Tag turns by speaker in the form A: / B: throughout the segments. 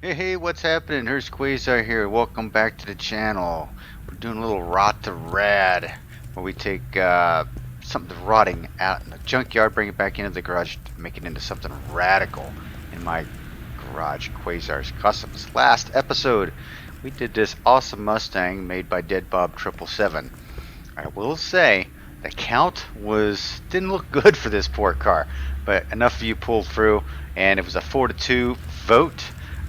A: Hey, what's happening? Hurst Quayzar here. Welcome back to the channel. We're doing a little Rot2Rad, where we take something that's rotting out in the junkyard, bring it back into the garage, make it into something radical in my garage, Quayzar's Customs. Last episode, we did this awesome Mustang made by Dead Bob 777. I will say, the count didn't look good for this poor car, but enough of you pulled through, and it was a 4-2 vote.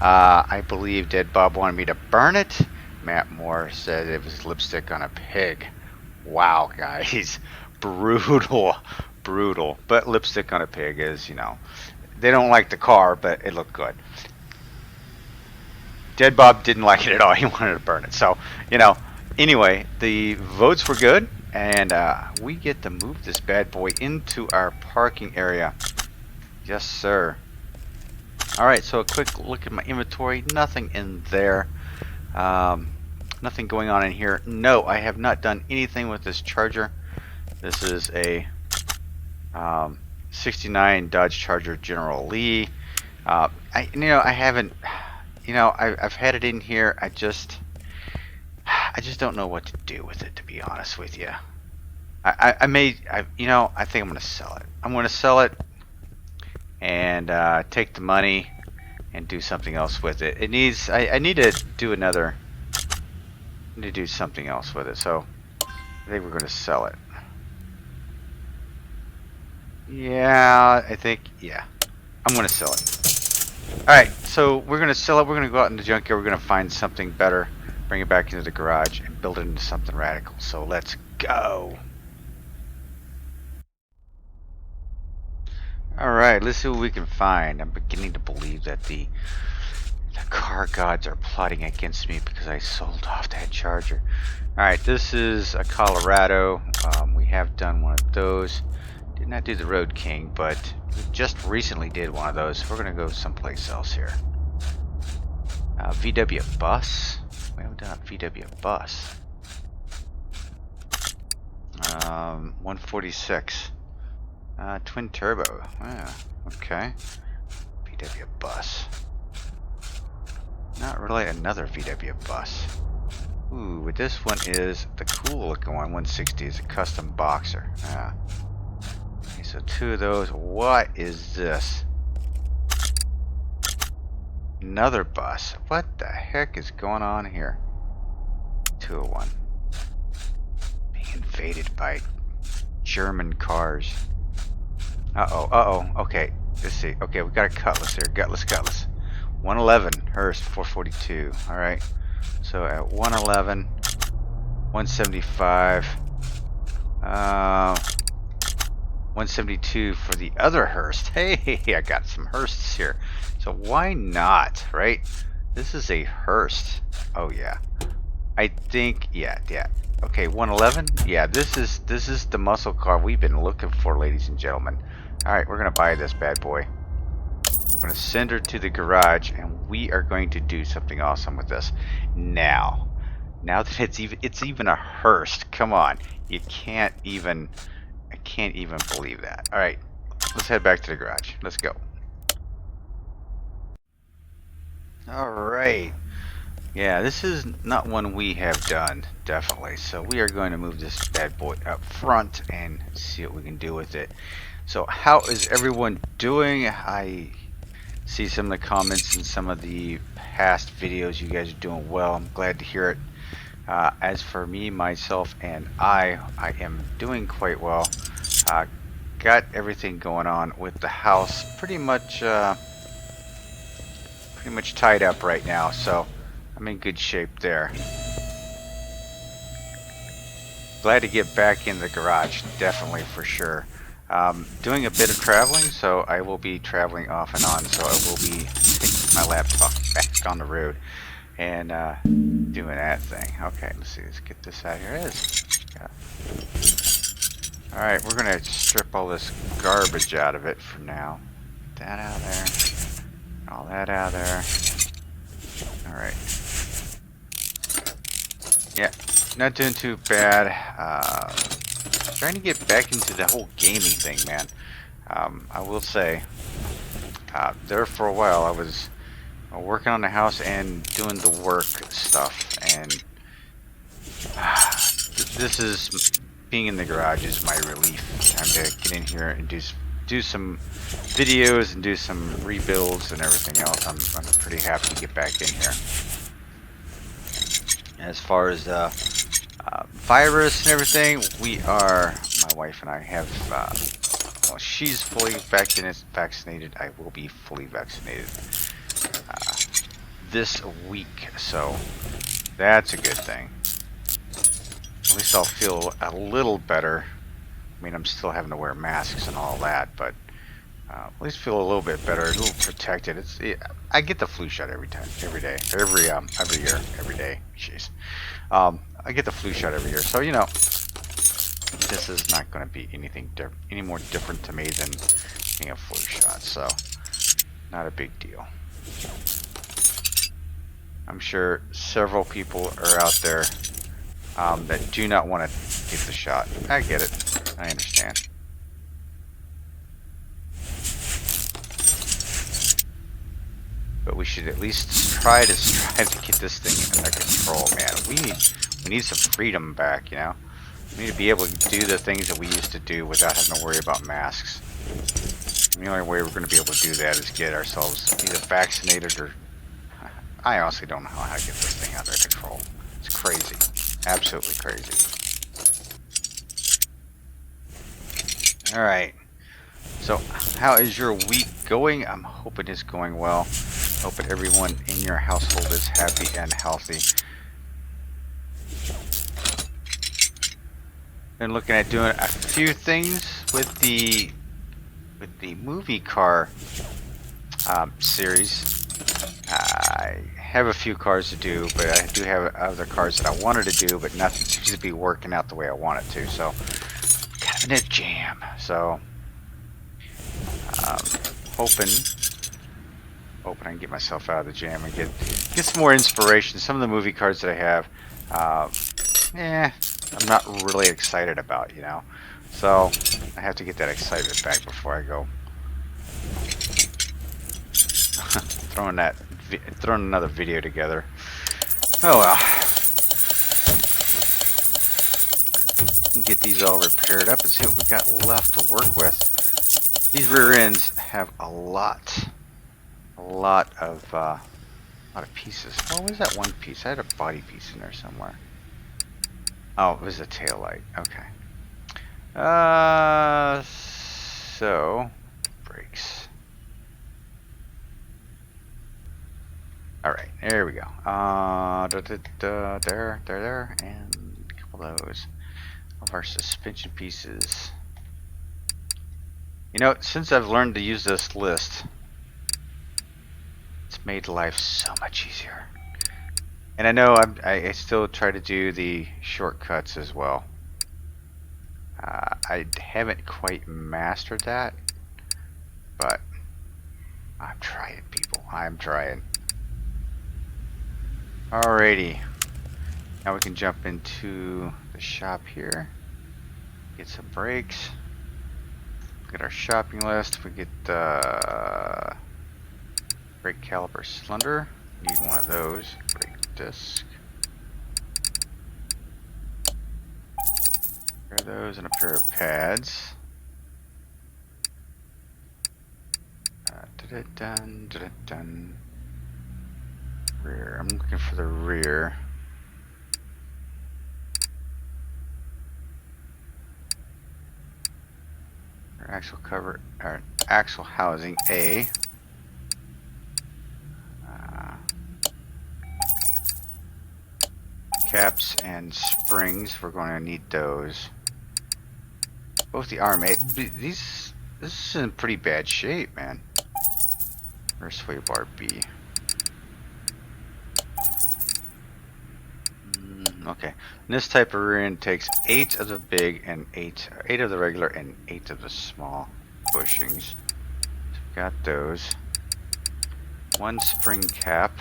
A: I believe Dead Bob wanted me to burn it. Matt Moore said it was lipstick on a pig. Wow, guys. Brutal. Brutal. But lipstick on a pig is, they don't like the car, but it looked good. Dead Bob didn't like it at all. He wanted to burn it. So, anyway, the votes were good, and we get to move this bad boy into our parking area. Yes, sir. Alright, so a quick look at my inventory. Nothing in there. Nothing going on in here. No, I have not done anything with this Charger. This is a 69 Dodge Charger General Lee. I haven't, I've had it in here. I just don't know what to do with it, to be honest with you. I think I'm going to sell it. I'm going to sell it and take the money and do something else with it. I need to do something else with it, so I think we're going to sell it. Yeah, I'm going to sell it. Alright, so we're going to sell it. We're going to go out in the junkyard. We're going to find something better, bring it back into the garage, and build it into something radical. So let's go. Alright, let's see what we can find. I'm beginning to believe that the car gods are plotting against me because I sold off that Charger. Alright, this is a Colorado. We have done one of those. Did not do the Road King, but we just recently did one of those. We're going to go someplace else here. VW Bus. We haven't done a VW Bus. 146. Twin turbo. Yeah, okay. VW Bus. Not really another VW Bus. Ooh, but this one is the cool looking one. 160 is a custom boxer. Yeah. Okay, so two of those. What is this? Another bus. What the heck is going on here? 201. Being invaded by German cars. Okay, let's see. Okay, we got a Cutlass here. Cutlass. 111, Hurst, 442. Alright, so at 111, 175, 172 for the other Hurst. Hey, I got some Hursts here. So why not, right? This is a Hurst. Oh, yeah. I think, yeah. Okay, 111. Yeah, this is the muscle car we've been looking for, ladies and gentlemen. Alright, we're going to buy this bad boy. We're going to send her to the garage, and we are going to do something awesome with this. Now that it's even a Hurst. Come on. I can't even believe that. Alright, let's head back to the garage. Let's go. Alright. Yeah, this is not one we have done, definitely. So we are going to move this bad boy up front and see what we can do with it. So how is everyone doing? I see some of the comments in some of the past videos. You guys are doing well. I'm glad to hear it. As for me, myself, and I am doing quite well. Got everything going on with the house pretty much tied up right now. So I'm in good shape there. Glad to get back in the garage, definitely, for sure. Doing a bit of traveling, so I will be traveling off and on, so I will be taking my laptop back on the road and doing that thing. Okay, let's see, let's get this out here. Alright, we're going to strip all this garbage out of it for now. Get that out there. All that out there. Alright. Yeah, not doing too bad. Trying to get back into the whole gaming thing, man. I will say, there for a while I was working on the house and doing the work stuff, and this is being in the garage is my relief. Time to get in here and do some videos and do some rebuilds and everything else. I'm pretty happy to get back in here. As far as virus and everything, my wife and I have, well, she's fully vaccinated. I will be fully vaccinated this week, so that's a good thing. At least I'll feel a little better. I mean, I'm still having to wear masks and all that, but at least feel a little bit better, a little protected. I get the flu shot every day, every year, every day. Jeez, I get the flu shot every year, so you know, this is not going to be any more different to me than getting a flu shot. So, not a big deal. I'm sure several people are out there that do not want to get the shot. I get it. I understand. But we should at least try to strive to get this thing under control, man. We need some freedom back, you know? We need to be able to do the things that we used to do without having to worry about masks. And the only way we're going to be able to do that is get ourselves either vaccinated or... I honestly don't know how to get this thing under control. It's crazy. Absolutely crazy. Alright. So, how is your week going? I'm hoping it's going well. Hoping everyone in your household is happy and healthy. Been looking at doing a few things with the movie car series. I have a few cars to do, but I do have other cars that I wanted to do, but nothing seems to be working out the way I want it to. So, kind of in a jam. So, hoping I can get myself out of the jam and get some more inspiration. Some of the movie cards that I have, I'm not really excited about, you know. So I have to get that excitement back before I go throwing another video together. Oh well. Get these all repaired up and see what we got left to work with. These rear ends have a lot of pieces. What was that one piece? I had a body piece in there somewhere. Oh, it was a tail light. Okay. So brakes. All right, there we go. There, and a couple of those of our suspension pieces. You know, since I've learned to use this list, it's made life so much easier. And I know I still try to do the shortcuts as well. I haven't quite mastered that, but I'm trying, people. I'm trying. Alrighty. Now we can jump into the shop here. Get some brakes. Look at our shopping list. We get the brake caliper cylinder. Need one of those. Brake disc. Pair of those and a pair of pads. Dun. Rear. I'm looking for the rear. Our axle cover, our axle housing A. Caps and springs, we're going to need those. Both the arm A. This is in pretty bad shape, man. Where's sway bar B? Okay. And this type of rear end takes 8 of the big and 8 of the regular and 8 of the small bushings. So we've got those. One spring cap.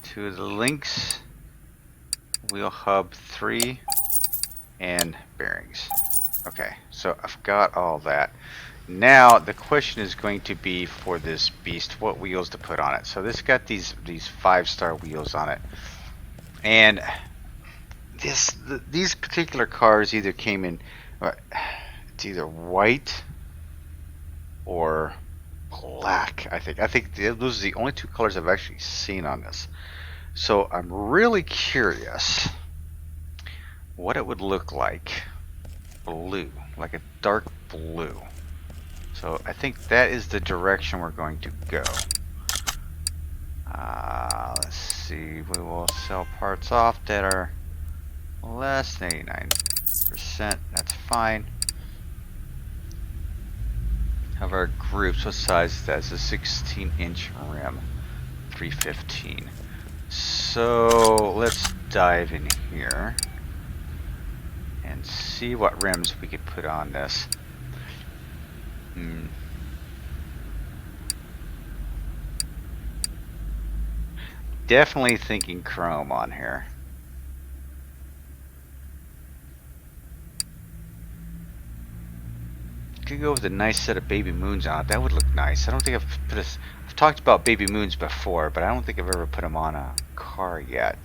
A: Two of the links. Wheel hub 3 and bearings. Okay, so I've got all that. Now the question is going to be for this beast, what wheels to put on it. So this got these 5-star wheels on it, and these particular cars either came in, it's either white or black. I think those are the only 2 colors I've actually seen on this. So I'm really curious what it would look like blue, like a dark blue. So I think that is the direction we're going to go. Let's see, we will sell parts off that are less than 89%, that's fine. Have our groups, what size is that? It's a 16-inch rim, 315. So let's dive in here and see what rims we could put on this. Definitely thinking chrome on here. Could go with a nice set of baby moons on it. That would look nice. I don't think I've talked about baby moons before, but I don't think I've ever put them on a car yet.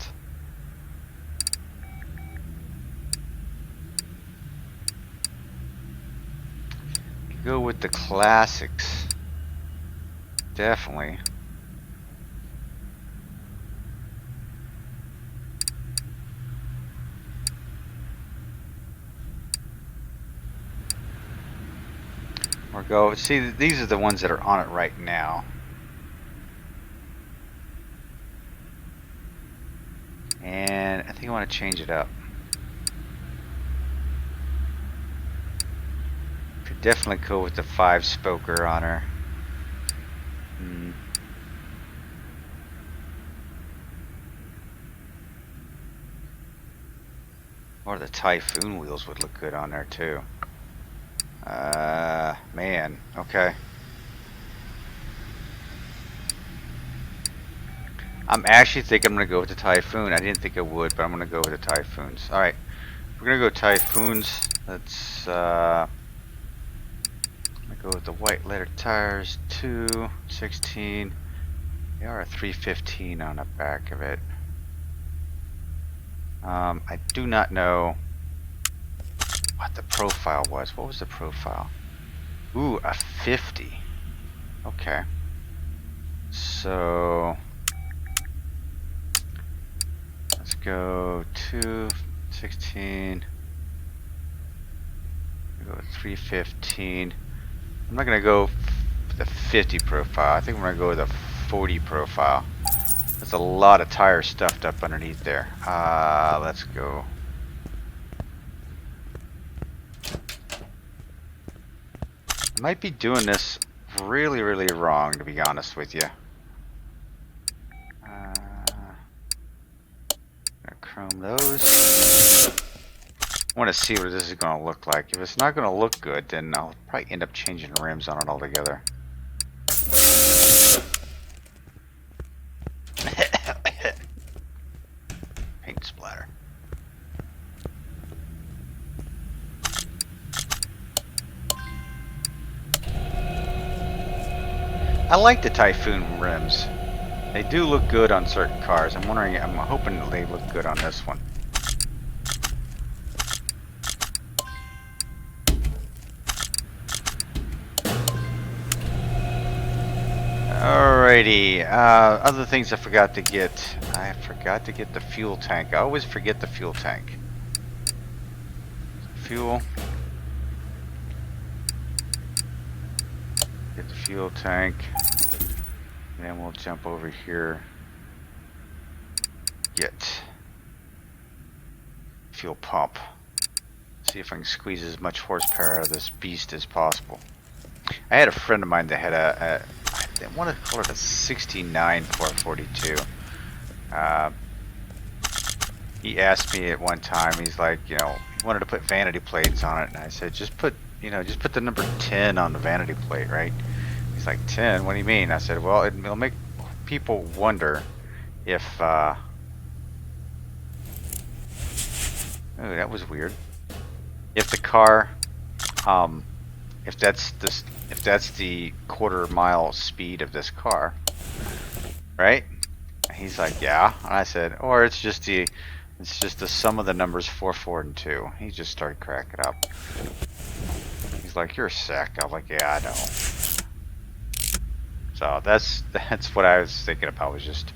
A: Could go with the classics. Definitely. Or go, see, these are the ones that are on it right now. And I think I want to change it up. Could definitely go with the 5-spoker on her. Or the Typhoon wheels would look good on there too. Man, okay. I'm actually thinking I'm gonna go with the Typhoon. I didn't think I would, but I'm gonna go with the Typhoons. Alright, we're gonna go Typhoons. Let's I'm gonna go with the white letter tires, 216. They are a 315 on the back of it. I do not know what the profile was. What was the profile? Ooh, a 50. Okay. So let's go 216. Go 315. I'm not gonna go with the 50 profile. I think I'm gonna go with a 40 profile. There's a lot of tires stuffed up underneath there. Let's go. I might be doing this really, really wrong, to be honest with you. Gonna chrome those. I want to see what this is going to look like. If it's not going to look good, then I'll probably end up changing the rims on it altogether. Paint splatter. I like the Typhoon rims. They do look good on certain cars. I'm hoping they look good on this one. Alrighty, other things I forgot to get. I forgot to get the fuel tank. I always forget the fuel tank. Fuel. Get the fuel tank. And then we'll jump over here. Get fuel pump. See if I can squeeze as much horsepower out of this beast as possible. I had a friend of mine that had I want to call it a 69 442. He asked me at one time, he's like, you know, he wanted to put vanity plates on it, and I said, just put the number 10 on the vanity plate, right? He's like, 10? What do you mean? I said, well, it'll make people wonder if, oh, that was weird. If the car if that's the quarter-mile speed of this car, right? He's like, yeah. And I said, or it's just the sum of the numbers 4, 4, and 2. He just started cracking up. He's like, you're sick. I'm like, yeah, I know. So that's what I was thinking about, was just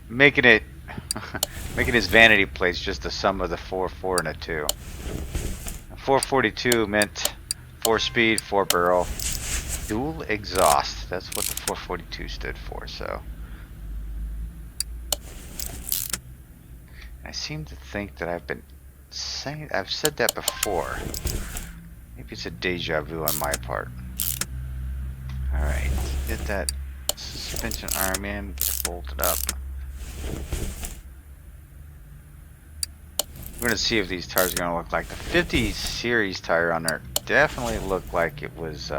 A: making it making his vanity plates just the sum of the 4, 4, and a 2. 442 meant 4 speed, 4 barrel, dual exhaust. That's what the 442 stood for. So I seem to think that I've said that before. Maybe it's a deja vu on my part. Alright, get that suspension arm in, get it bolted up. We're going to see if these tires are going to look like the 50 series tire on there. Definitely looked like it was,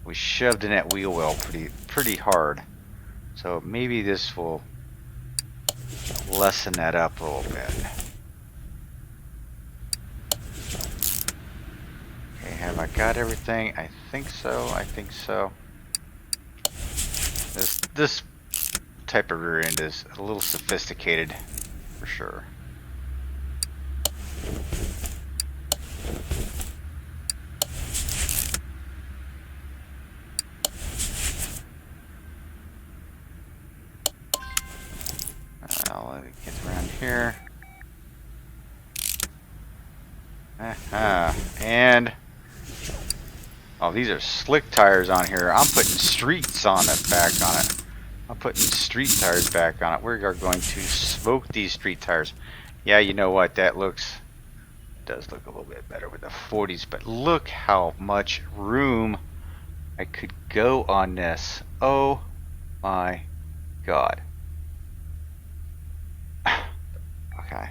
A: we shoved in that wheel well pretty hard. So maybe this will lessen that up a little bit. Okay, have I got everything? I think so. I think so. This type of rear end is a little sophisticated, for sure. I'll let it get around here. And oh, these are slick tires on here. I'm putting streets on it, back on it. I'm putting street tires back on it. We are going to smoke these street tires. Yeah, you know what? That does look a little bit better with the 40s, but look how much room I could go on this. Oh my God. Okay.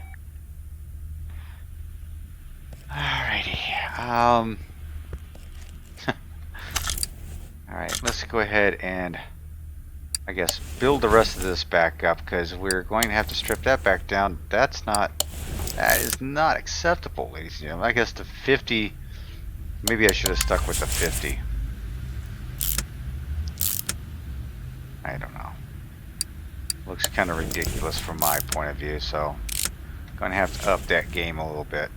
A: Alrighty. Alright, let's go ahead and, I guess, build the rest of this back up, because we're going to have to strip that back down. That is not acceptable, ladies and gentlemen. I guess the 50, maybe I should have stuck with the 50. I don't know. Looks kind of ridiculous from my point of view, so I'm going to have to up that game a little bit.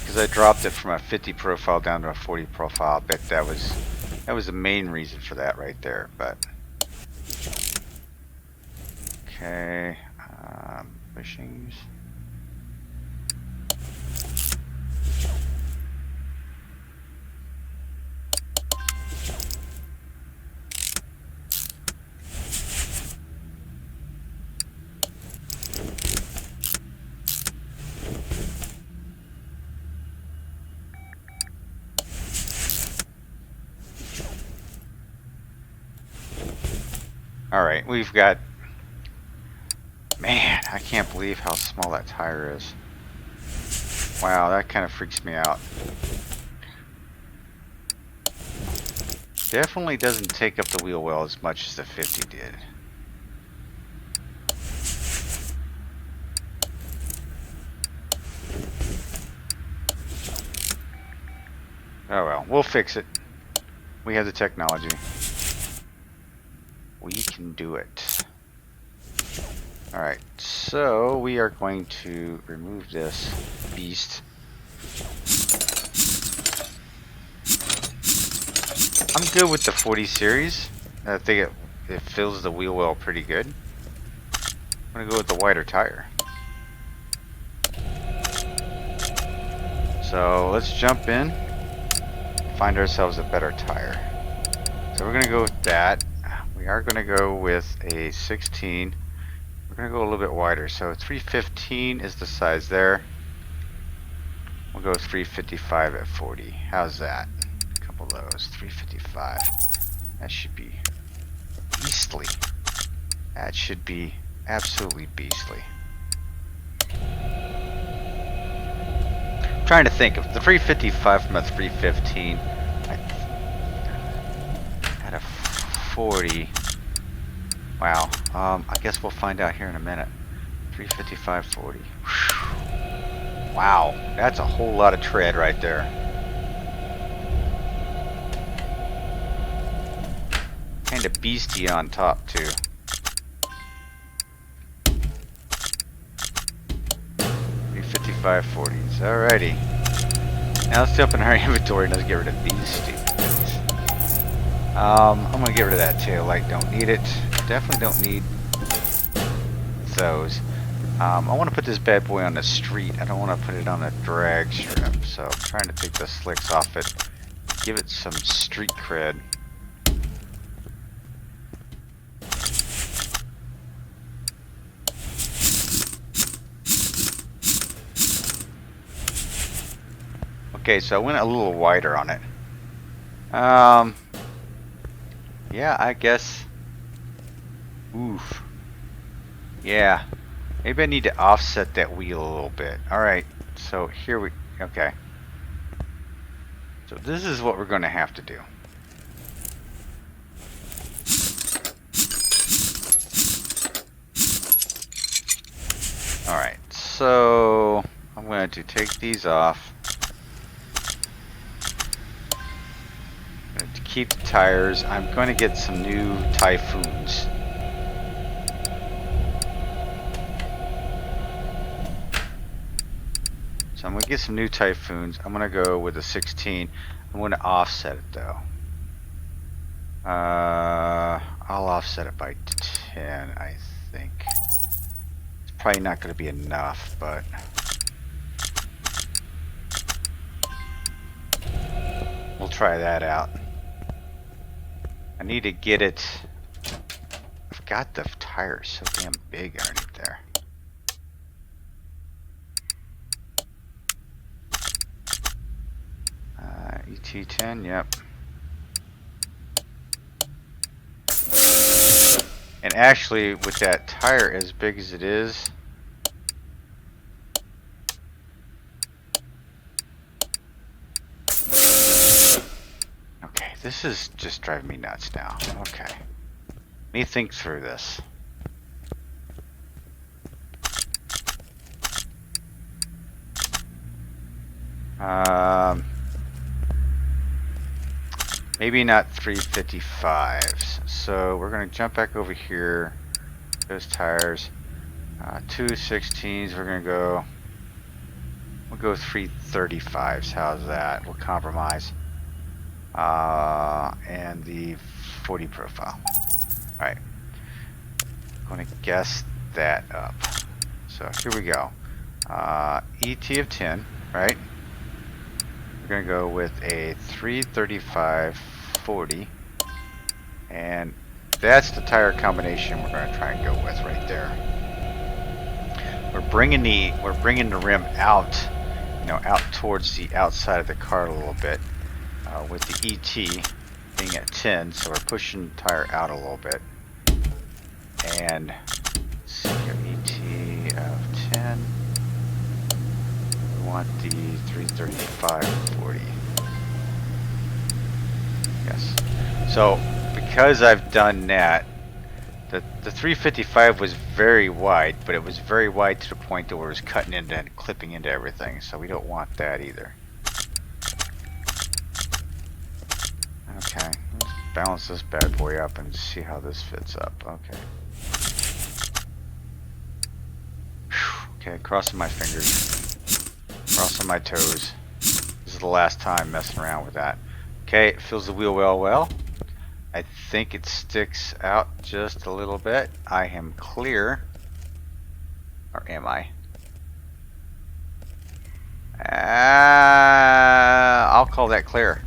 A: Because I dropped it from a 50 profile down to a 40 profile. I bet that was the main reason for that right there. But okay, bushings. Alright, we've got... Man, I can't believe how small that tire is. Wow, that kind of freaks me out. Definitely doesn't take up the wheel well as much as the 50 did. Oh well, we'll fix it. We have the technology. We can do it. Alright, so we are going to remove this beast. I'm good with the 40 series. I think it fills the wheel well pretty good. I'm going to go with the wider tire. So let's jump in, find ourselves a better tire. So we're going to go with that. We are going to go with a 16. We're going to go a little bit wider. So 315 is the size there. We'll go 355 at 40. How's that? A couple of those. 355. That should be beastly. That should be absolutely beastly. I'm trying to think of the 355 from a 315 at a 40. Wow. I guess we'll find out here in a minute. 355.40. Wow, that's a whole lot of tread right there. Kind of beastie on top too. 355.40s. Alrighty. Now let's open our inventory and let's get rid of these stupid things. I'm gonna get rid of that tail light. Don't need it. Definitely don't need those. I want to put this bad boy on the street. I don't want to put it on a drag strip. So I'm trying to take the slicks off it. Give it some street cred. Okay, so I went a little wider on it. Yeah, I guess. Oof. Yeah. Maybe I need to offset that wheel a little bit. Alright, so here we... Okay. So this is what we're going to have to do. Alright, so I'm going to take these off. To keep the tires, I'm going to get some new Typhoons. So I'm going to get some new Typhoons. I'm going to go with a 16. I'm going to offset it though. I'll offset it by 10, I think. It's probably not going to be enough, but... we'll try that out. I need to get it... I forgot the tire's so damn big underneath there. ET10, yep. And actually, with that tire as big as it is, okay, this is just driving me nuts now. Okay, let me think through this. Maybe not 355s. So we're going to jump back over here. Those tires. 2 16s. We're going to go. We'll go 335s. How's that? We'll compromise. And the 40 profile. Alright. I'm going to guess that up. So here we go. ET of 10, right? We're going to go with a 335/40, and that's the tire combination we're going to try and go with right there. We're bringing the rim out, out towards the outside of the car a little bit, with the ET being at 10, so we're pushing the tire out a little bit. And let's see here, ET of 10. Want the 335/40. Yes. So because I've done that, the 355 was very wide, but it was very wide to the point that where it was cutting into and clipping into everything. So we don't want that either. Okay. Let's balance this bad boy up and see how this fits up. Okay. Whew. Okay, crossing my fingers. Crossing my toes. This is the last time messing around with that. Okay, it fills the wheel well. I think it sticks out just a little bit. I am clear. Or am I? I'll call that clear.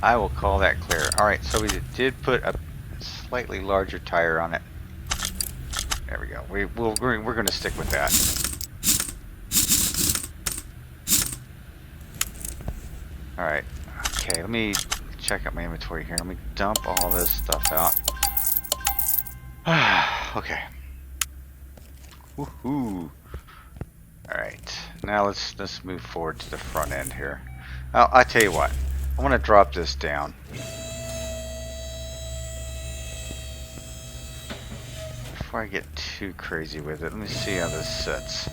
A: I will call that clear. Alright, so we did put a slightly larger tire on it. There we go. We're going to stick with that. Alright, okay, let me check out my inventory here. Let me dump all this stuff out. Okay. Woohoo! Alright, now let's move forward to the front end here. I tell you what, I want to drop this down. before I get too crazy with it, let me see how this sits.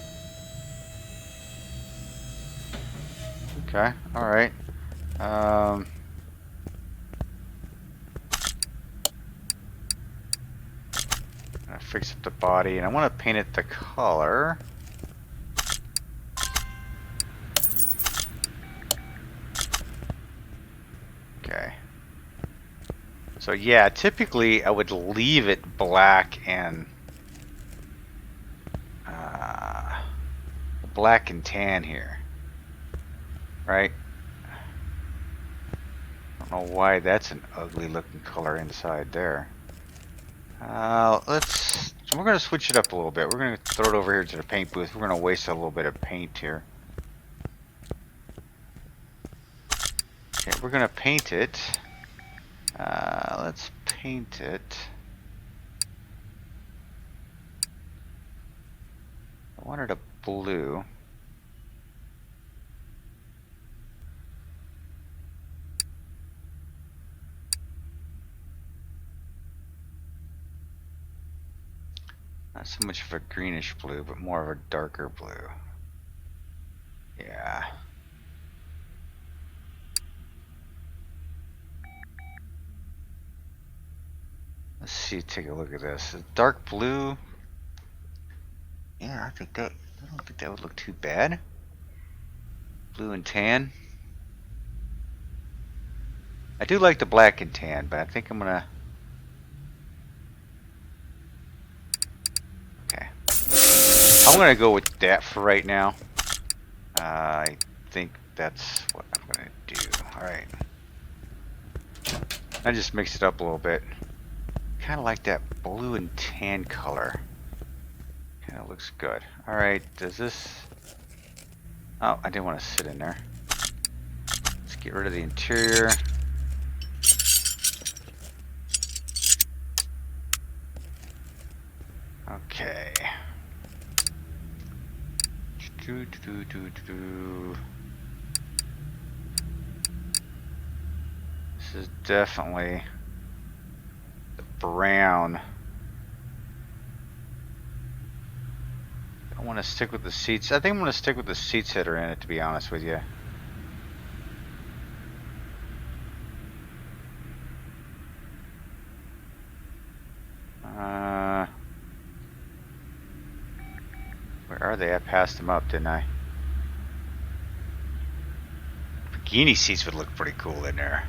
A: Okay, alright. Fix up the body, and I want to paint it the color. Okay. So yeah, typically I would leave it black and tan here, right? I don't know why that's an ugly looking color inside there. We're going to switch it up a little bit. We're going to throw it over here to the paint booth. We're going to waste a little bit of paint here. Okay, we're going to paint it. Let's paint it. I wanted a blue. Not so much of a greenish blue, but more of a darker blue. Yeah. Let's see, take a look at this. A dark blue. Yeah, I don't think that would look too bad. Blue and tan. I do like the black and tan, but I think I'm gonna. Okay. I'm gonna go with that for right now. I think that's what I'm gonna do. Alright. I just mixed it up a little bit. Kind of like that blue and tan color. Kind of looks good. Alright, does this... Oh, I didn't want to sit in there. Let's get rid of the interior. Okay. This is definitely the brown. I want to stick with the seats. I think I'm going to stick with the seats that are in it, to be honest with you. Where are they? I passed them up, didn't I? Bikini seats would look pretty cool in there.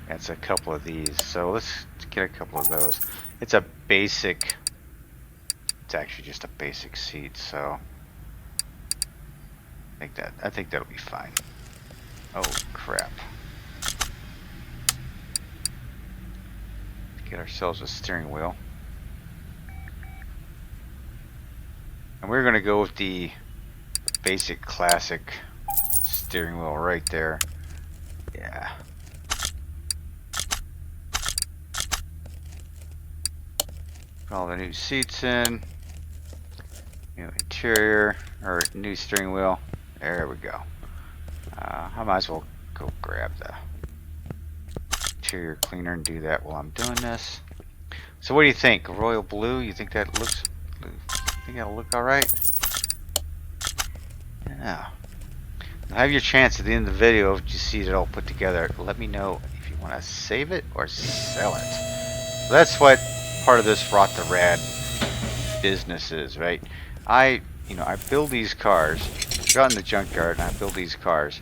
A: That's a couple of these. So let's get a couple of those. It's a basic... It's actually just a basic seat, so... I think that'll be fine. Oh, crap. Get ourselves a steering wheel. And we're going to go with the basic classic steering wheel right there. Yeah. Put all the new seats in. New interior, or new steering wheel. There we go. I might as well go grab the interior cleaner and do that while I'm doing this. So what do you think? Royal blue? You think that looks... think that'll look alright? Yeah. You'll have your chance at the end of the video if you see it all put together. Let me know if you want to save it or sell it. So that's what part of this Rot2Rad business is, right? I build these cars. I go out in the junkyard and I build these cars.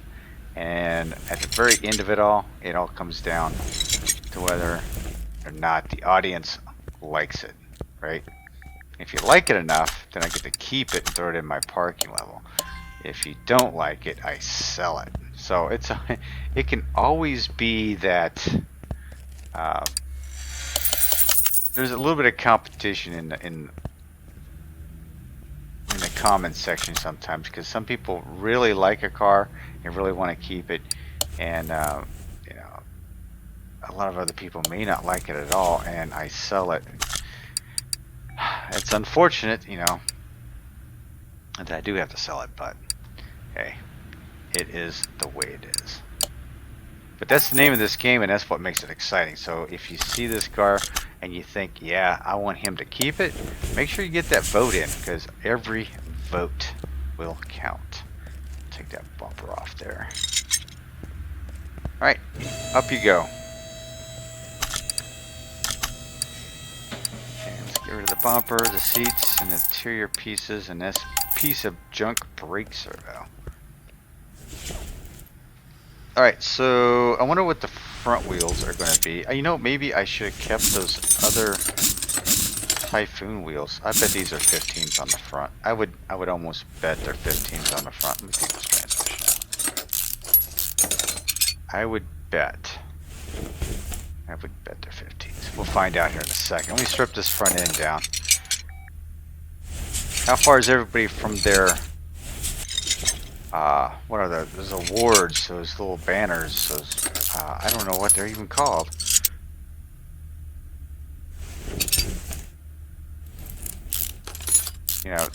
A: And at the very end of it all comes down to whether or not the audience likes it, right? If you like it enough, then I get to keep it and throw it in my parking level. If you don't like it, I sell it. So it can always be that there's a little bit of competition in the comments section sometimes, because some people really like a car and really want to keep it, and a lot of other people may not like it at all, and I sell it. It's unfortunate, that I do have to sell it, but hey, it is the way it is. But that's the name of this game, and that's what makes it exciting. So if you see this car and you think, yeah, I want him to keep it, make sure you get that vote in, because every vote will count. Take that bumper off there. Alright, up you go. Okay, let's get rid of the bumper, the seats, and interior pieces, and this piece of junk brake servo. Alright, so I wonder what the front wheels are going to be. You know, maybe I should have kept those other Typhoon wheels. I bet these are 15s on the front. I would almost bet they're 15s on the front. Let me take this transmission out. I would bet they're 15s. We'll find out here in a second. Let me strip this front end down. How far is everybody from their what are those awards, those little banners, those, I don't know what they're even called. You know,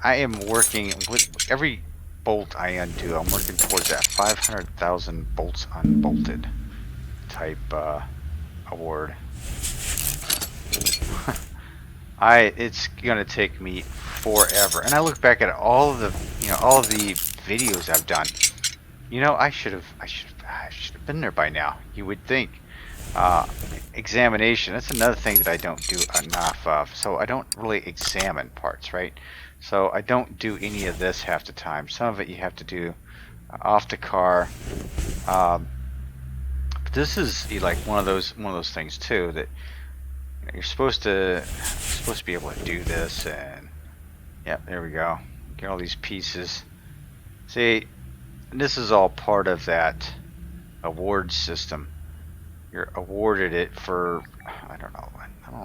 A: I am working with every bolt I undo, I'm working towards that 500,000 bolts unbolted type, award. It's gonna take me forever, and I look back at all of the, all of the videos I've done. You know, I should have been there by now. You would think. Examination. That's another thing that I don't do enough of. So I don't really examine parts, right? So I don't do any of this half the time. Some of it you have to do off the car. But this is like one of those things too that you're supposed to be able to do this, and yep, there we go. Get all these pieces. See, this is all part of that award system. You're awarded it for, I don't know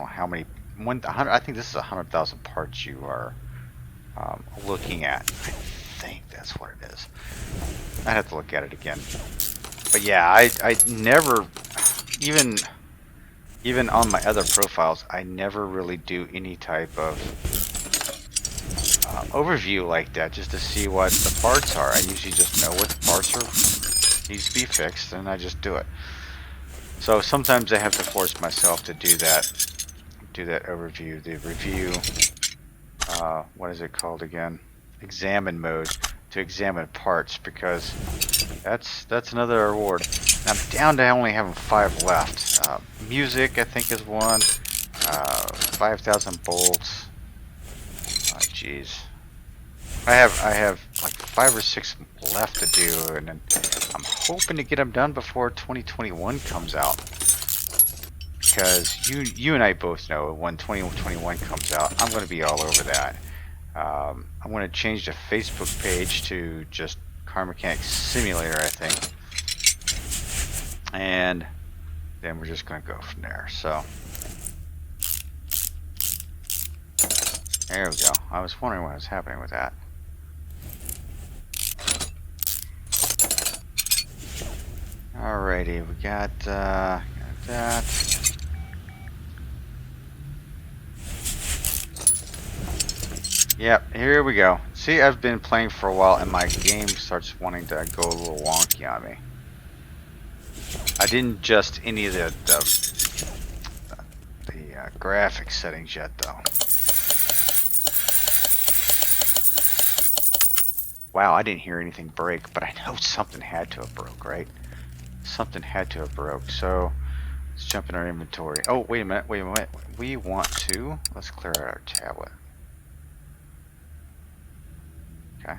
A: how many, 100. I think this is 100,000 parts you are looking at. I think that's what it is. I'd have to look at it again. But yeah, I never, even on my other profiles, I never really do any type of overview like that, just to see what the parts are. I usually just know what the parts are, needs to be fixed, and I just do it. So sometimes I have to force myself to do that overview, the review, what is it called again? Examine mode, to examine parts, because that's another award. And I'm down to only having 5 left. Music, I think, is one. 5,000 bolts. Oh, jeez. I have like 5 or 6 left to do, and then I'm hoping to get them done before 2021 comes out. Because you and I both know when 2021 comes out, I'm going to be all over that. I'm going to change the Facebook page to just Car Mechanic Simulator, I think. And then we're just going to go from there. So there we go. I was wondering what was happening with that. Alrighty, we got that. Yep, here we go. See, I've been playing for a while, and my game starts wanting to go a little wonky on me. I didn't adjust any of the graphics settings yet, though. Wow, I didn't hear anything break, but I know something had to have broke, right? Something had to have broke. So let's jump in our inventory. Oh, wait a minute. We want to, let's clear out our tablet. Okay.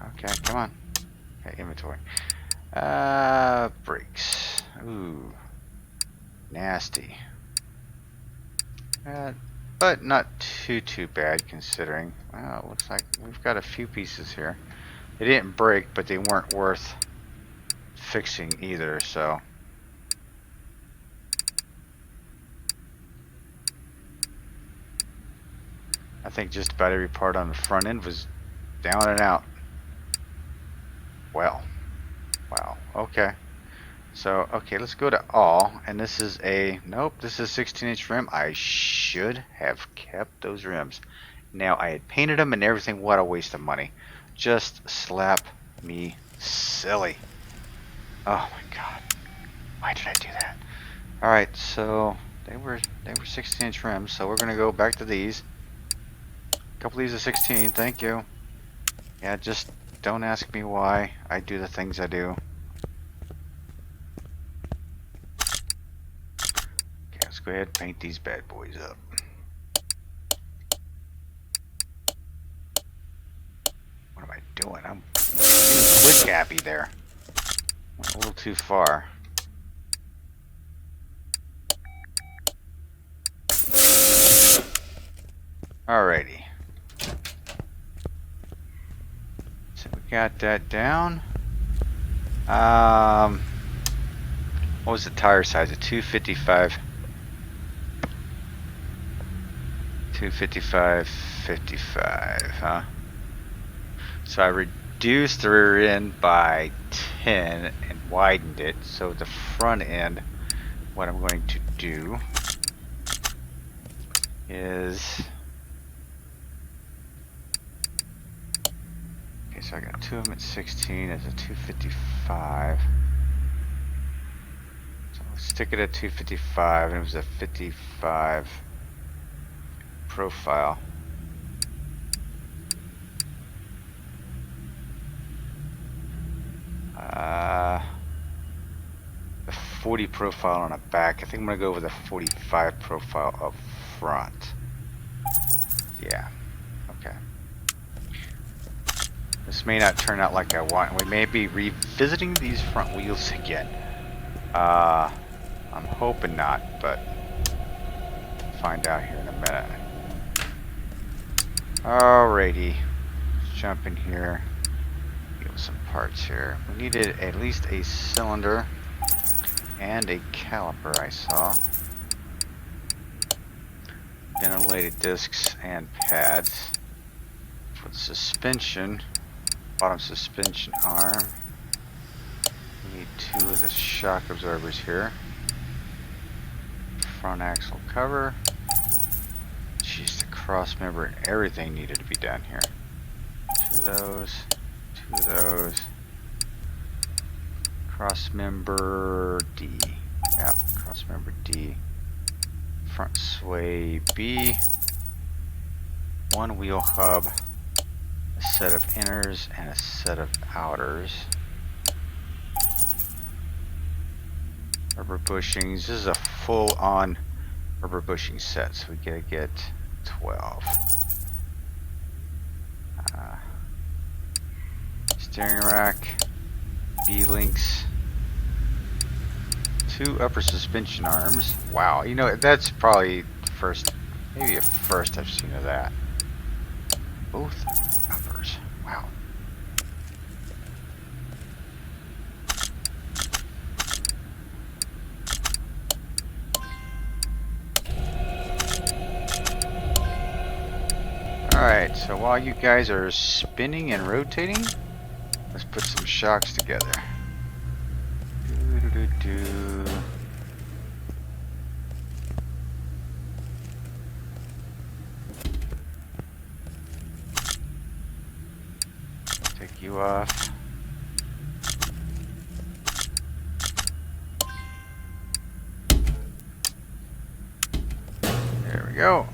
A: Okay, come on. Okay, inventory. Brakes. Ooh. Nasty. But not too bad considering. Well, it looks like we've got a few pieces here. They didn't break, but they weren't worth fixing either, so. I think just about every part on the front end was down and out. Well, wow, okay. So, okay, let's go to all, and this is a, nope, this is 16-inch rim. I should have kept those rims. Now, I had painted them and everything. What a waste of money. Just slap me silly. Oh my god. Why did I do that? Alright, so they were 16-inch rims, so we're gonna go back to these. A couple of these are 16, thank you. Yeah, just don't ask me why I do the things I do. Okay, let's go ahead and paint these bad boys up. What am I doing? I'm getting quick happy there. Went a little too far. Alrighty. So we got that down. What was the tire size? A 255. 255, 55, huh? So I reduced the rear end by 10 and widened it. So the front end, what I'm going to do is, okay, so I got two of them at 16 as a 255. So let's stick it at 255, and it was a 55 profile. The 40 profile on the back. I think I'm gonna go with a 45 profile up front. Yeah. Okay. This may not turn out like I want. We may be revisiting these front wheels again. I'm hoping not, but we'll find out here in a minute. Alrighty. Let's jump in here. Get some parts here. We needed at least a cylinder and a caliper, I saw. Ventilated discs and pads. For the suspension, bottom suspension arm. We need two of the shock absorbers here. Front axle cover. Jeez, the cross member and everything needed to be done here. Two of those. Two of those. Cross member D. Yep, cross member D. Front sway B. One wheel hub. A set of inners and a set of outers. Rubber bushings. This is a full-on rubber bushing set, so we gotta get 12. Steering rack, B-links, two upper suspension arms. Wow, you know, that's probably the first, maybe a first I've seen of that. Both uppers. Wow. Alright, so while you guys are spinning and rotating, let's put some shocks together. Doo-doo-doo-doo. Take you off. There we go.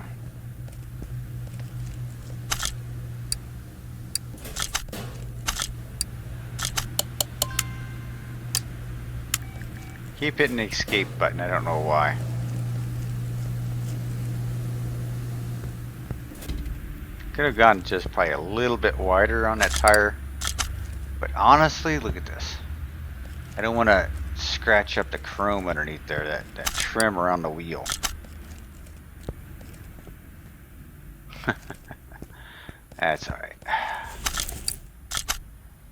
A: Keep hitting the escape button, I don't know why. Could have gone just probably a little bit wider on that tire. But honestly, look at this. I don't want to scratch up the chrome underneath there, that trim around the wheel. That's alright.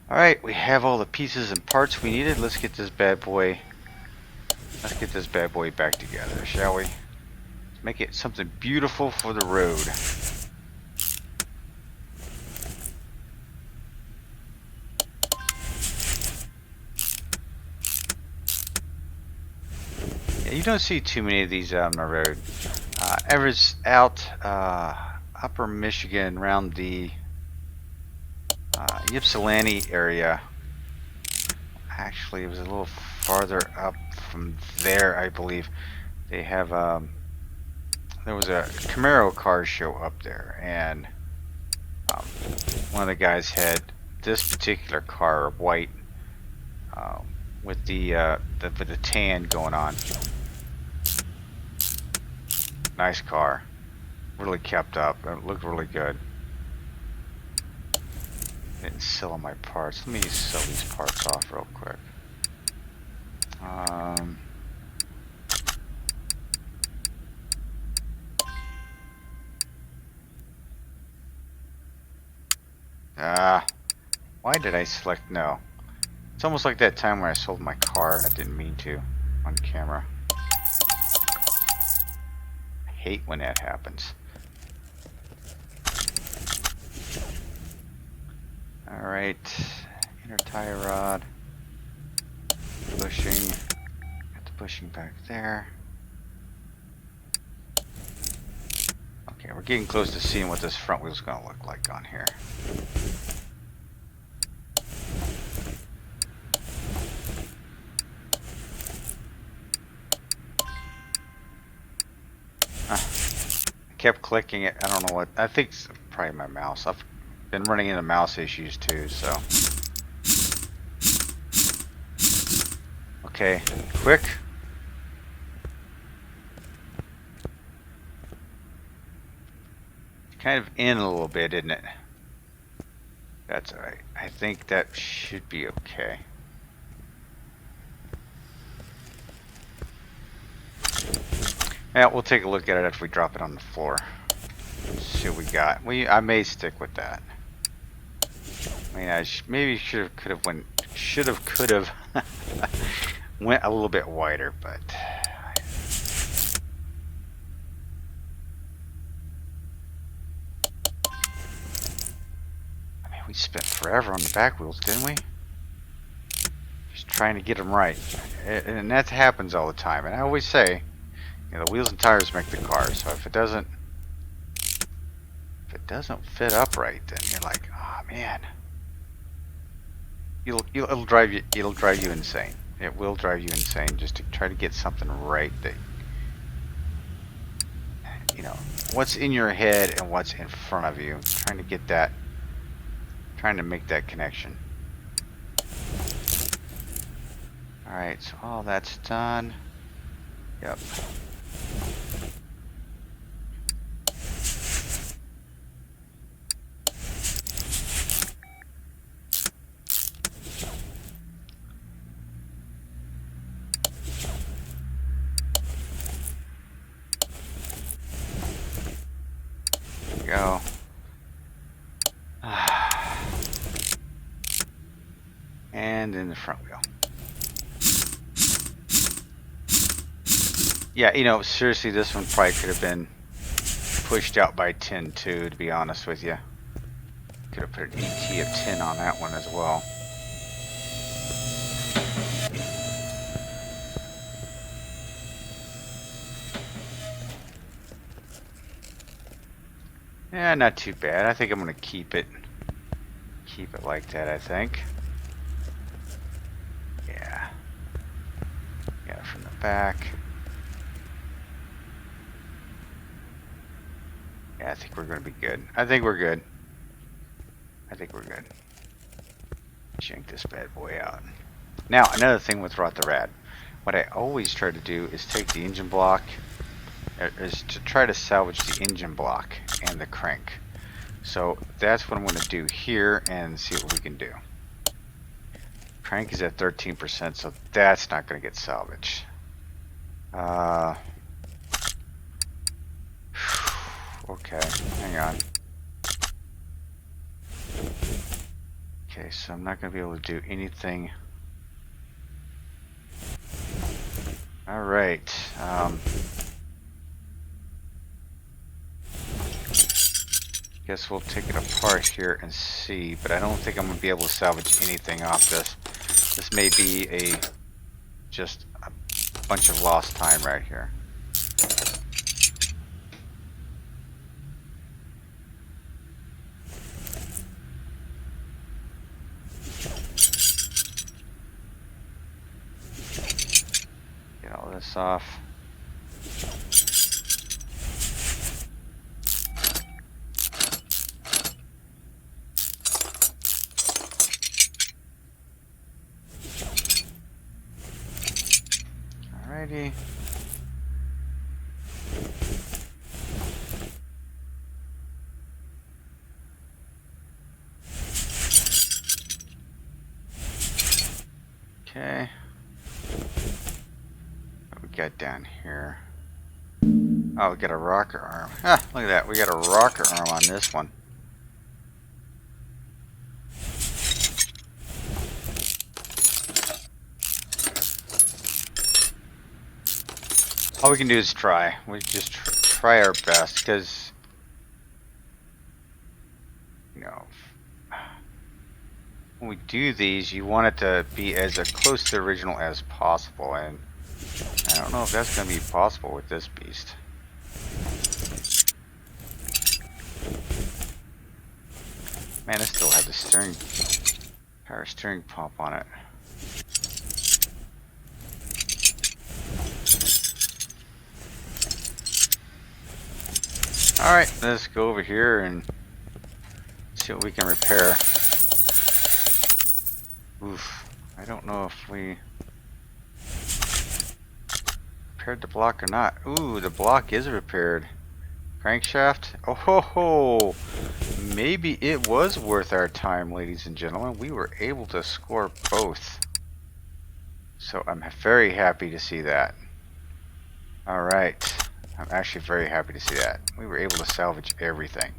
A: Alright, we have all the pieces and parts we needed. Let's get this bad boy back together, shall we? Make it something beautiful for the road. Yeah, you don't see too many of these out on the road. Ever's out upper Michigan around the Ypsilanti area. Actually, it was a little farther up from there, I believe. They have there was a Camaro car show up there, and one of the guys had this particular car, white, with the tan going on. Nice car, really kept up. It looked really good. Didn't sell my parts. Let me sell these parts off real quick. Why did I select no? It's almost like that time when I sold my car and I didn't mean to on camera. I hate when that happens. Alright, inner tie rod, bushing, got the bushing back there. Okay, we're getting close to seeing what this front wheel's gonna look like on here. I kept clicking it, I don't know what, I think it's probably my mouse. I've been running into mouse issues too, so. Okay, quick. Kind of in a little bit, isn't it? That's alright. I think that should be okay. Yeah, we'll take a look at it after we drop it on the floor. Let's see what we got. I may stick with that. I mean, I maybe should have, could have went a little bit wider, but I mean, we spent forever on the back wheels, didn't we? Just trying to get them right, and that happens all the time. And I always say, you know, the wheels and tires make the car. So if it doesn't fit up right, then you're like, oh man. It'll drive you insane. It will drive you insane just to try to get something right that, you know, what's in your head and what's in front of you. Trying to get that, trying to make that connection. Alright, so all that's done. Yep. Go. And in the front wheel. Yeah, you know, seriously, this one probably could have been pushed out by 10 too, to be honest with you. Could have put an ET of 10 on that one as well. Yeah, not too bad. I think I'm gonna keep it like that, I think. Yeah. Got it from the back. Yeah, I think we're gonna be good. I think we're good. Shank this bad boy out. Now, another thing with Rot2Rad. What I always try to do is take the engine block, is to try to salvage the engine block and the crank. So that's what I'm going to do here and see what we can do. Crank is at 13%, so that's not going to get salvaged. Okay, hang on. Okay, so I'm not going to be able to do anything. Alright, guess we'll take it apart here and see, but I don't think I'm going to be able to salvage anything off this. This may be just a bunch of lost time right here. this off. Alrighty. Okay. What we got down here? Oh, we got a rocker arm. Ah, look at that. We got a rocker arm on this one. All we can do is try. We just try our best, because, you know, when we do these, you want it to be as close to the original as possible, and I don't know if that's going to be possible with this beast. Man, it still had the power steering pump on it. Alright, let's go over here and see what we can repair. Oof, I don't know if we repaired the block or not. Ooh, the block is repaired. Crankshaft? Oh ho ho! Maybe it was worth our time, ladies and gentlemen. We were able to score both. So I'm very happy to see that. Alright. I'm actually very happy to see that. We were able to salvage everything.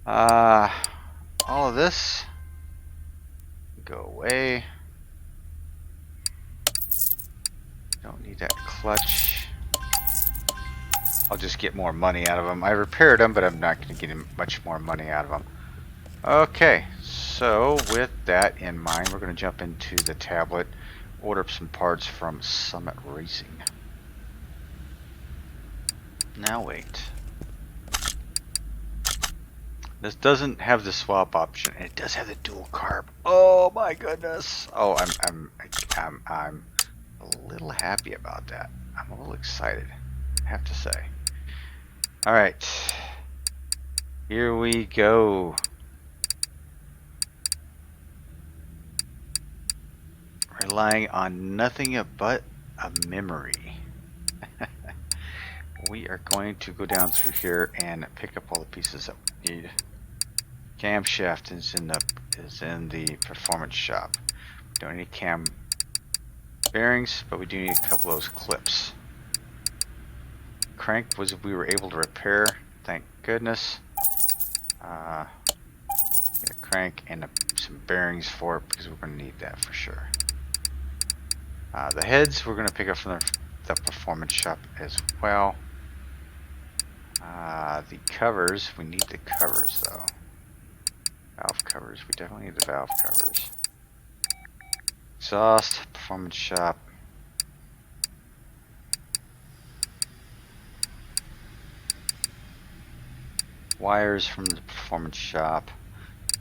A: All of this go away. Don't need that clutch. I'll just get more money out of them. I repaired them, but I'm not going to get much more money out of them. Okay, so with that in mind, we're going to jump into the tablet, order up some parts from Summit Racing. Now wait. This doesn't have the swap option. It does have the dual carb. Oh my goodness! Oh, I'm a little happy about that. I'm a little excited, I have to say. All right, here we go. Relying on nothing but a memory. We are going to go down through here and pick up all the pieces that we need. Camshaft is in the performance shop. We don't need cam bearings, but we do need a couple of those clips. Crank we were able to repair, thank goodness. Get a crank and some bearings for it, because we're going to need that for sure. The heads we're going to pick up from the performance shop as well. The covers, we need the covers though. Valve covers, we definitely need the valve covers. Exhaust, performance shop. Wires from the performance shop.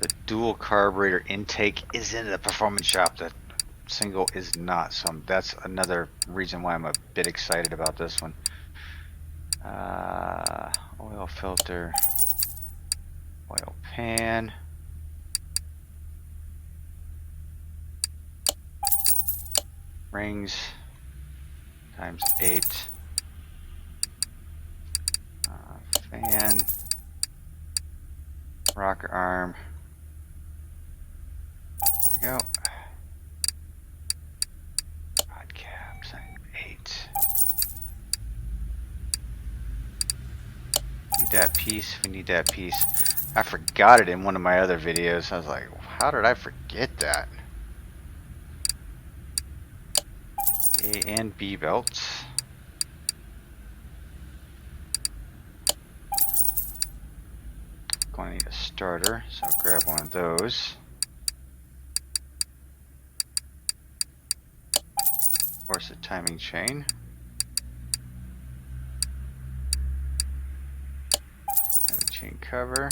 A: The dual carburetor intake is in the performance shop. The single is not, so that's another reason why I'm a bit excited about this one. Oil filter, oil pan, rings times 8, fan, rocker arm. There we go. Rod cap times 8. Need that piece. We need that piece. I forgot it in one of my other videos. I was like, how did I forget that? A and B belts. Going to need a starter, so I'll grab one of those. Of course, a timing chain. Timing chain cover.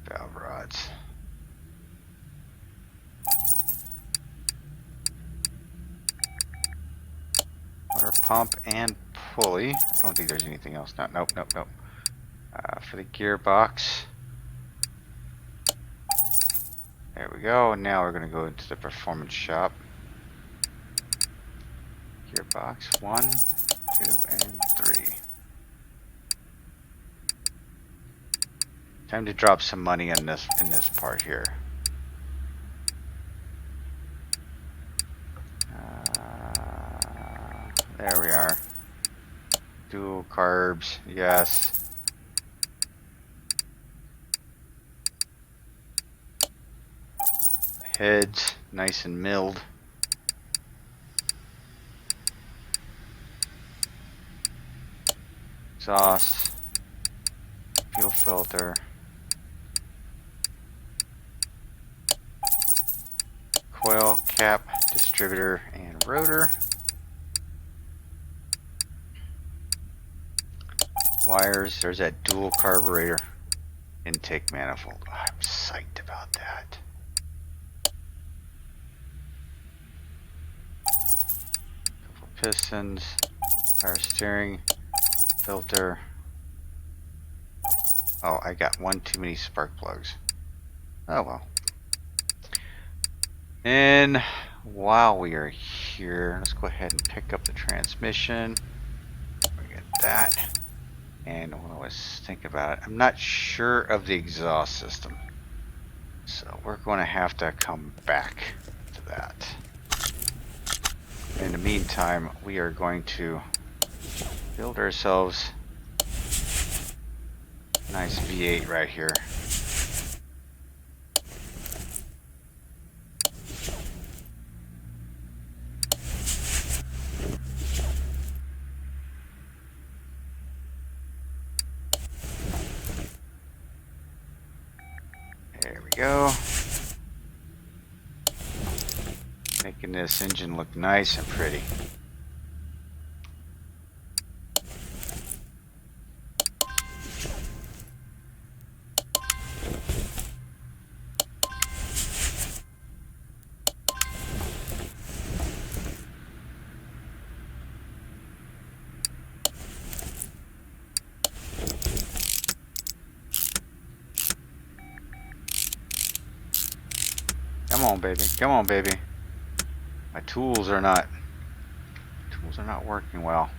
A: Valve rods. Water pump and pulley. I don't think there's anything else. No, nope, nope, nope. For the gearbox. There we go. Now we're going to go into the performance shop. Gearbox 1, 2, and 3. Time to drop some money on this in this part here. There we are. Dual carbs, yes. Heads, nice and milled. Exhaust, fuel filter, coil cap, distributor, and rotor. Wires, there's that dual carburetor intake manifold. Oh, I'm psyched about that. Couple pistons, power steering, filter. Oh, I got one too many spark plugs. Oh well. And while we are here, let's go ahead and pick up the transmission. We get that. And what I was thinking about it, I'm not sure of the exhaust system. So we're going to have to come back to that. In the meantime, we are going to build ourselves a nice V8 right here. There we go. Making this engine look nice and pretty. Come on, baby. Come on, baby. My tools are not working well.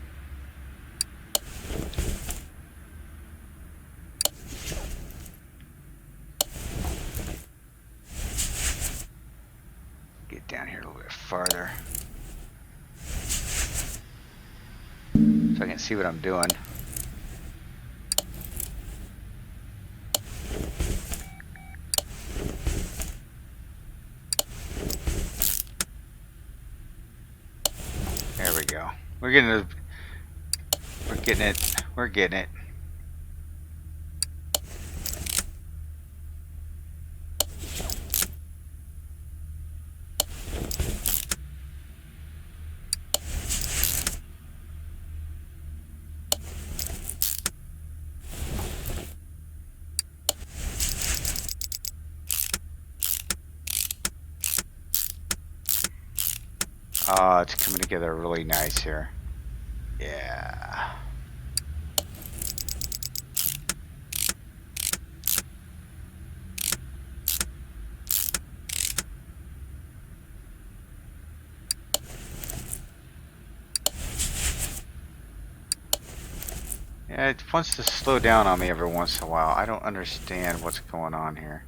A: Get down here a little bit farther so I can see what I'm doing. There we go. We're getting it. We're getting it. Oh, it's coming together really nice here. Yeah. Yeah, it wants to slow down on me every once in a while. I don't understand what's going on here.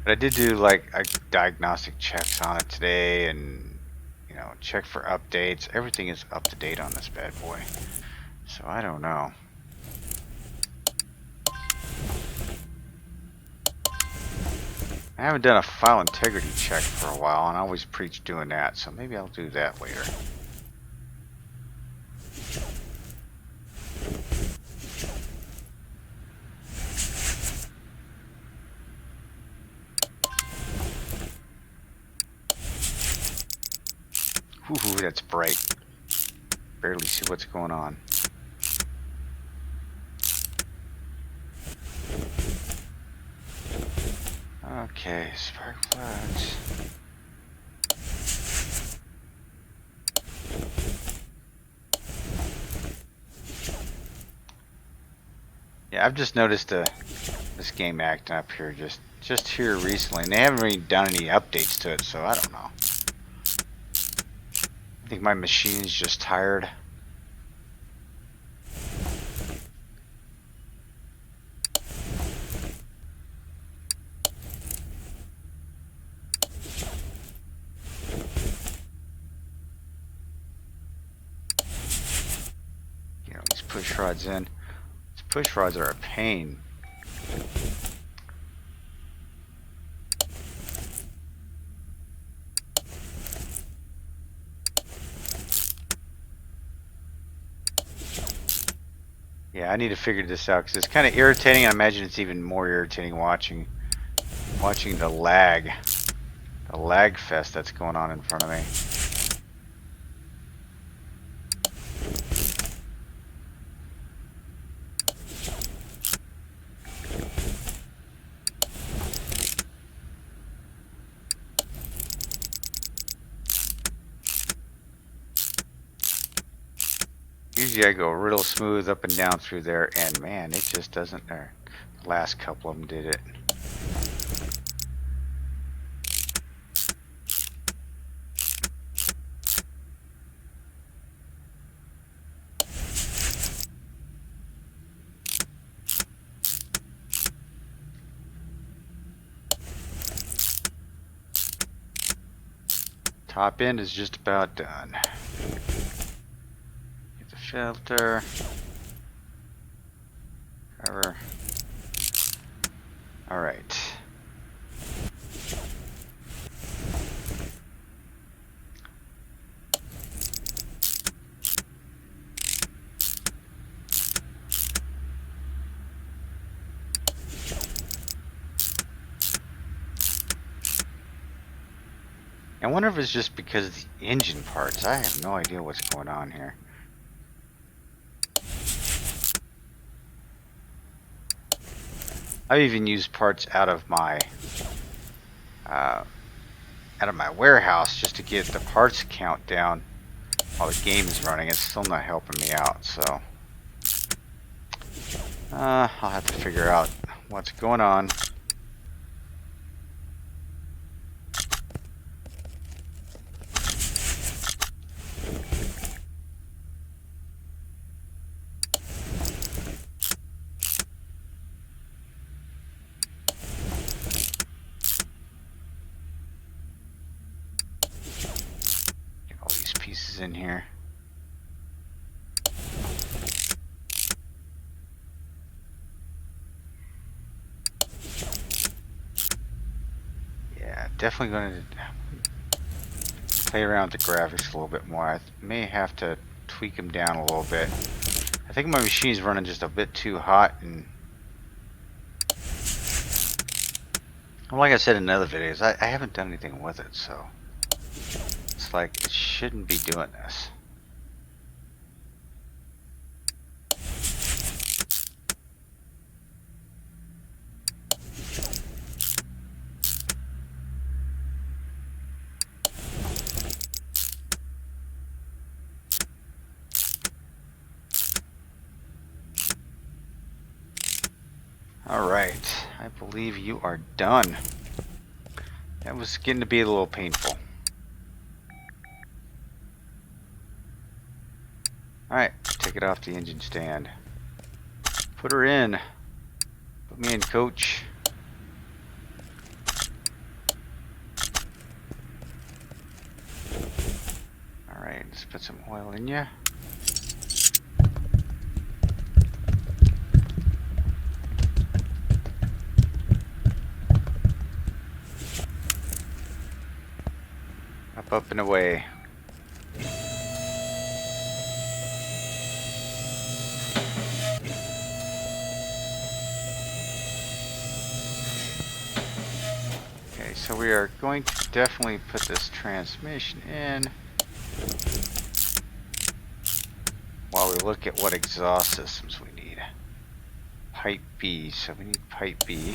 A: But I did do like diagnostic checks on it today, and you know, check for updates. Everything is up to date on this bad boy. So I don't know. I haven't done a file integrity check for a while, and I always preach doing that, so maybe I'll do that later. Ooh, that's bright. Barely see what's going on. Okay, spark plugs. Yeah, I've just noticed this game acting up here just here recently, and they haven't really done any updates to it, so I don't know. I think my machine's just tired. You know, these push rods in. These push rods are a pain. Yeah, I need to figure this out because it's kind of irritating. I imagine it's even more irritating watching the lag fest that's going on in front of me. Usually I go real smooth up and down through there, and man, it just doesn't there. The last couple of them did it. Top end is just about done. Get the filter. Cover. Alright. I wonder if it's just because of the engine parts. I have no idea what's going on here. I've even used parts out of my warehouse just to get the parts count down while the game is running. It's still not helping me out, so I'll have to figure out what's going on. In here. Yeah, definitely going to play around with the graphics a little bit more. I may have to tweak them down a little bit. I think my machine's running just a bit too hot, and well, like I said in other videos, I haven't done anything with it, so it's like it shouldn't be doing this. Alright, I believe you are done. That was getting to be a little painful. Alright, take it off the engine stand. Put her in. Put me in, coach. Alright, let's put some oil in ya. Up and away. Okay, so we are going to definitely put this transmission in while we look at what exhaust systems we need. Pipe B, so we need pipe B.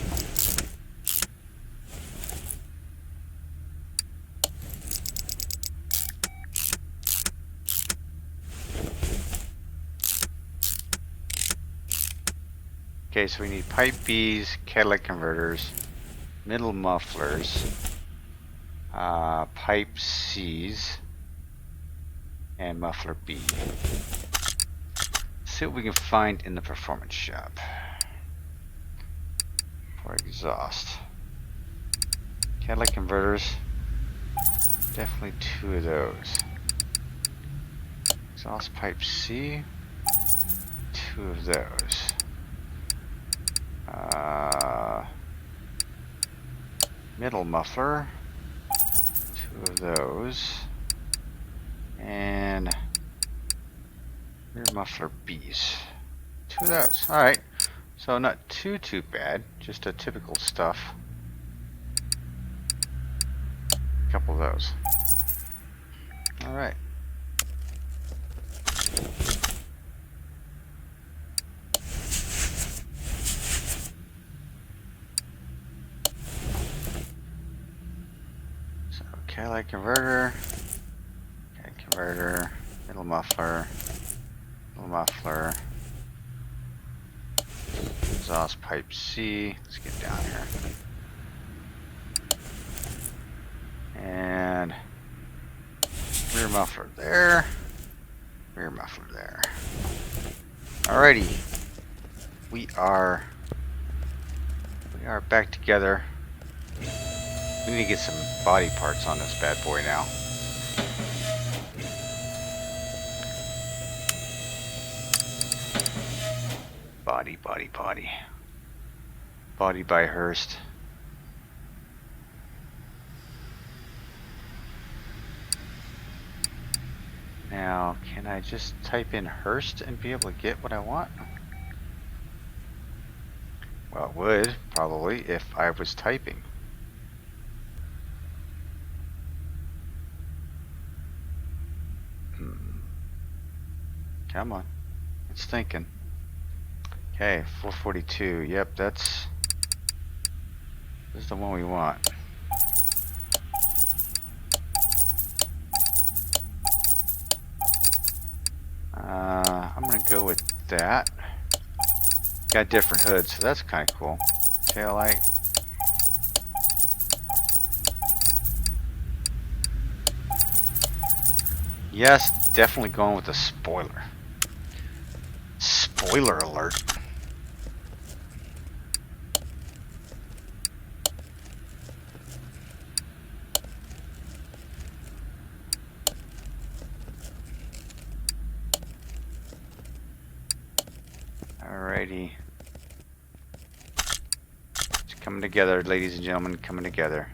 A: Okay, so we need pipe Bs, catalytic converters, middle mufflers, pipe Cs, and muffler B. Let's see what we can find in the performance shop for exhaust. Catalytic converters, definitely 2 of those. Exhaust pipe C, 2 of those. Middle muffler, 2 of those. And rear muffler Bs, 2 of those. Alright, so not too bad, just a typical stuff. A couple of those. Alright. So catalytic converter, middle muffler, exhaust pipe C. Let's get down here. And rear muffler there, rear muffler there. Alrighty, we are back together. We need to get some body parts on this bad boy now. Body by Hurst. Now, can I just type in Hurst and be able to get what I want? Well, it would, probably, if I was typing. Come on. It's thinking. Okay, 442. Yep, this is the one we want. I'm gonna go with that. Got different hoods, so that's kind of cool. Tail light. Yes, definitely going with the spoiler. Spoiler alert. Alrighty. It's coming together, ladies and gentlemen, coming together.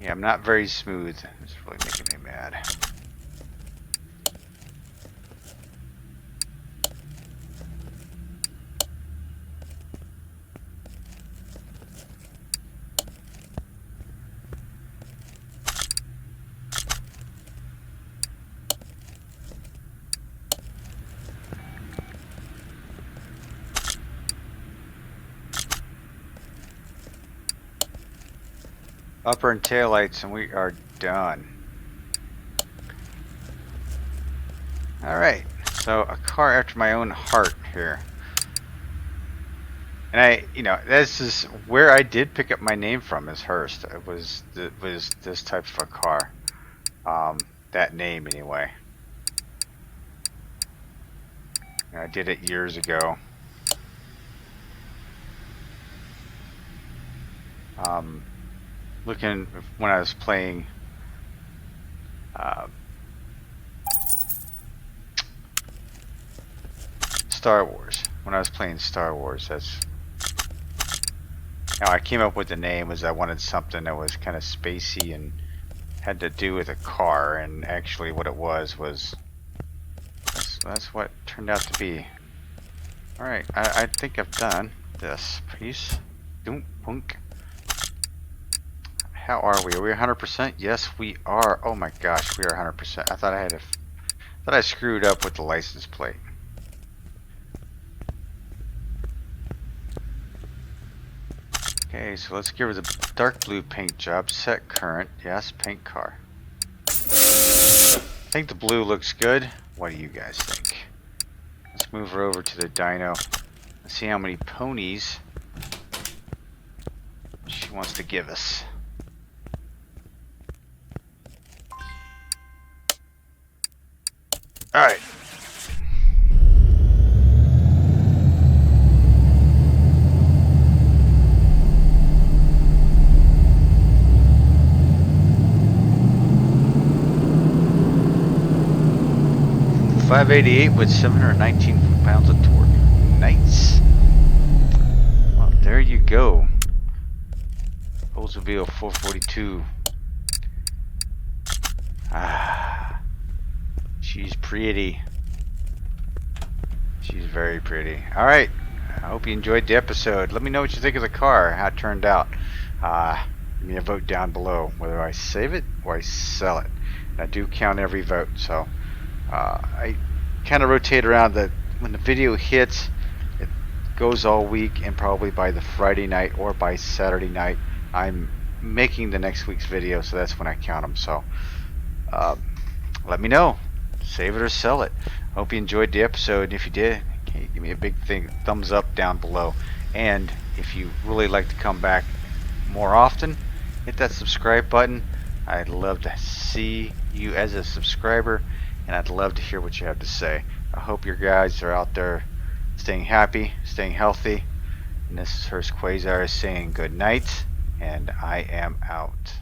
A: Yeah, I'm not very smooth. It's really making me mad. Upper and tail lights, and we are done. Alright, so a car after my own heart here. And this is where I did pick up my name from, is Hurst. It was this type of a car. That name anyway. And I did it years ago. Looking when I was playing Star Wars. When I was playing Star Wars, that's how I came up with the name. Was I wanted something that was kind of spacey and had to do with a car, and actually what it was that's what it turned out to be. All right, I think I've done this piece. Dunk. How are we? Are we 100%? Yes, we are. Oh my gosh, we are 100%. I thought I screwed up with the license plate. Okay, so let's give her the dark blue paint job. Set current. Yes, paint car. think the blue looks good. What do you guys think? Let's move her over to the dyno. Let's see how many ponies she wants to give us. Alright. .588 with 719 pounds of torque. Nice. Well, there you go. Oldsmobile 442. Ah, she's pretty. She's very pretty. All right. I hope you enjoyed the episode. Let me know what you think of the car, how it turned out. Give me a vote down below whether I save it or I sell it. And I do count every vote, so I kind of rotate around that when the video hits, it goes all week, and probably by the Friday night or by Saturday night, I'm making the next week's video, so that's when I count them. So let me know, save it or sell it. Hope you enjoyed the episode. If you did, okay, give me a big thumbs up down below. And if you really like to come back more often, hit that subscribe button. I'd love to see you as a subscriber, and I'd love to hear what you have to say. I hope your guys are out there staying happy, staying healthy. And this is Hurst Quayzar saying good night, and I am out.